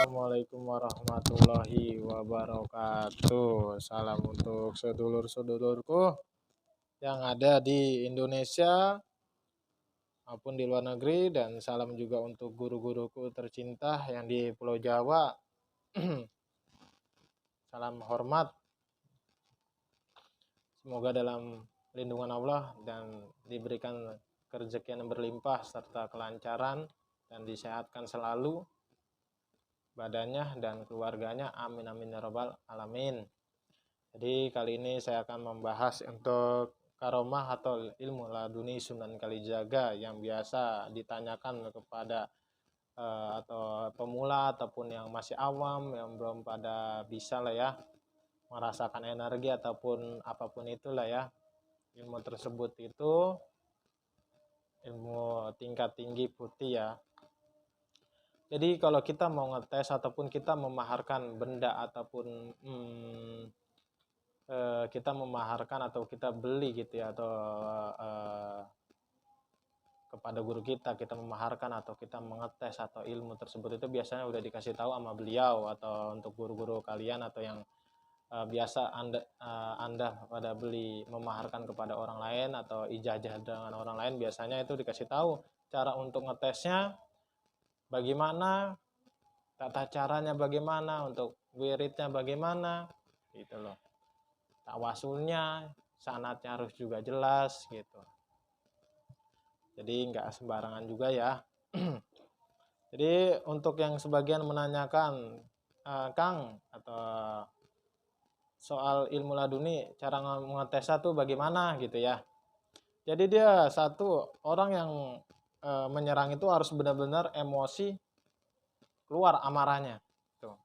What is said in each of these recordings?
Assalamualaikum warahmatullahi wabarakatuh. Salam untuk sedulur-sedulurku yang ada di Indonesia maupun di luar negeri, dan salam juga untuk guru-guruku tercinta yang di Pulau Jawa. Salam hormat. Semoga dalam lindungan Allah dan diberikan kerezekian yang berlimpah serta kelancaran dan disehatkan selalu badannya dan keluarganya, amin amin ya rabbal alamin. Jadi kali ini saya akan membahas untuk karomah atau ilmu laduni Sunan Kalijaga yang biasa ditanyakan kepada atau pemula ataupun yang masih awam, yang belum pada bisa lah ya merasakan energi ataupun apapun itulah ya. Ilmu tersebut itu ilmu tingkat tinggi putih ya. Jadi kalau kita mau ngetes ataupun kita memaharkan benda ataupun kita memaharkan atau kita beli gitu ya, atau kepada guru kita memaharkan atau kita mengetes atau ilmu tersebut, itu biasanya udah dikasih tahu sama beliau. Atau untuk guru-guru kalian atau yang biasa anda pada beli memaharkan kepada orang lain atau ijazah dengan orang lain, biasanya itu dikasih tahu cara untuk ngetesnya bagaimana, tata caranya bagaimana, untuk wiridnya bagaimana gitu loh, tawasulnya, sanatnya harus juga jelas gitu. Jadi nggak sembarangan juga ya. Jadi untuk yang sebagian menanyakan, Kang, atau soal ilmu laduni cara mengetesnya tuh bagaimana gitu ya. Jadi dia satu orang yang menyerang itu harus benar-benar emosi keluar amarahnya. Tuh.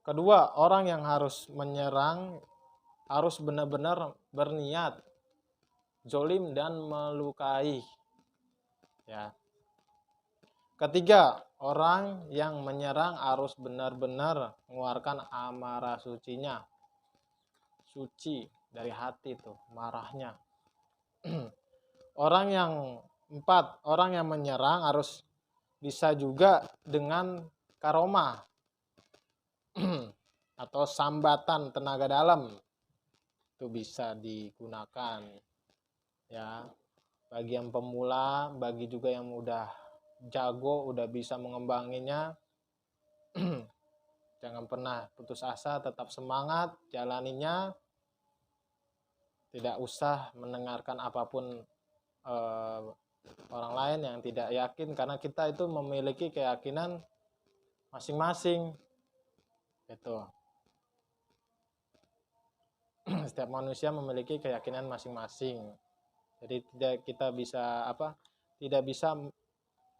Kedua, orang yang harus menyerang harus benar-benar berniat zolim dan melukai. Ya. Ketiga, orang yang menyerang harus benar-benar mengeluarkan amarah sucinya. Suci dari hati tuh marahnya. Orang yang menyerang harus bisa juga dengan karomah atau sambatan tenaga dalam, itu bisa digunakan ya, bagi yang pemula, bagi juga yang udah jago, udah bisa mengembanginya. Jangan pernah putus asa, tetap semangat jalaninya, tidak usah mendengarkan apapun orang lain yang tidak yakin, karena kita itu memiliki keyakinan masing-masing gitu. Setiap manusia memiliki keyakinan masing-masing. Jadi tidak bisa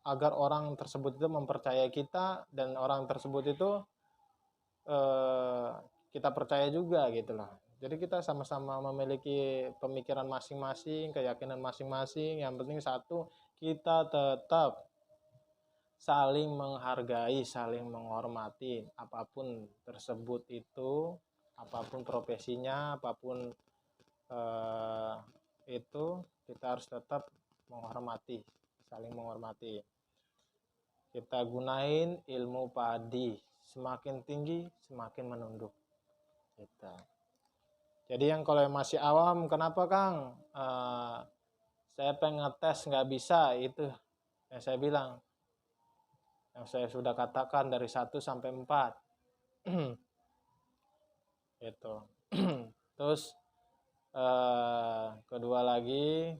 agar orang tersebut itu mempercayai kita dan orang tersebut itu kita percaya juga gitu loh. Jadi kita sama-sama memiliki pemikiran masing-masing, keyakinan masing-masing. Yang penting satu, kita tetap saling menghargai, saling menghormati apapun tersebut itu, apapun profesinya, apapun itu, kita harus tetap menghormati, saling menghormati. Kita gunain ilmu padi, semakin tinggi semakin menunduk gitu. Jadi yang kalau yang masih awam, kenapa Kang saya pengen ngetes nggak bisa, itu yang saya bilang, yang saya sudah katakan dari 1 sampai 4. Gitu. Terus kedua lagi,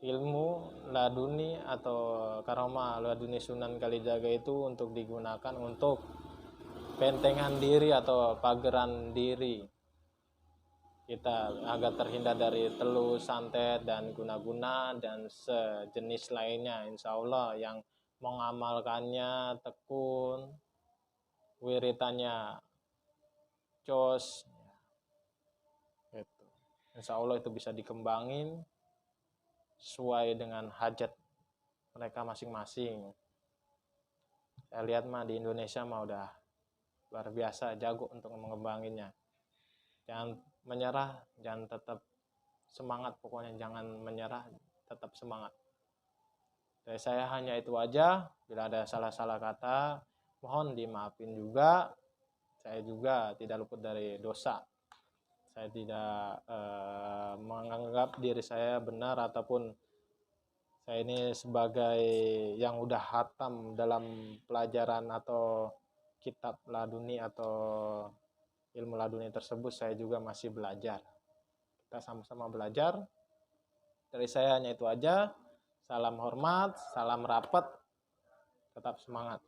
ilmu laduni atau karomah laduni Sunan Kalijaga itu untuk digunakan untuk bentengan diri atau pageran diri kita agar terhindar dari teluh, santet, dan guna-guna dan sejenis lainnya. Insya Allah yang mengamalkannya tekun, wiritannya jos gitu. Insya Allah itu bisa dikembangin sesuai dengan hajat mereka masing-masing. Saya lihat mah di Indonesia mah udah luar biasa jago untuk mengembanginnya. Jangan menyerah, jangan, tetap semangat, pokoknya jangan menyerah, tetap semangat. Dari saya hanya itu aja. Bila ada salah-salah kata, mohon dimaafin juga. Saya juga tidak luput dari dosa. Saya tidak menganggap diri saya benar ataupun saya ini sebagai yang udah hatam dalam pelajaran atau kitab laduni atau ilmu laduni tersebut. Saya juga masih belajar. Kita sama-sama belajar. Dari saya hanya itu aja. Salam hormat, salam rapat, tetap semangat.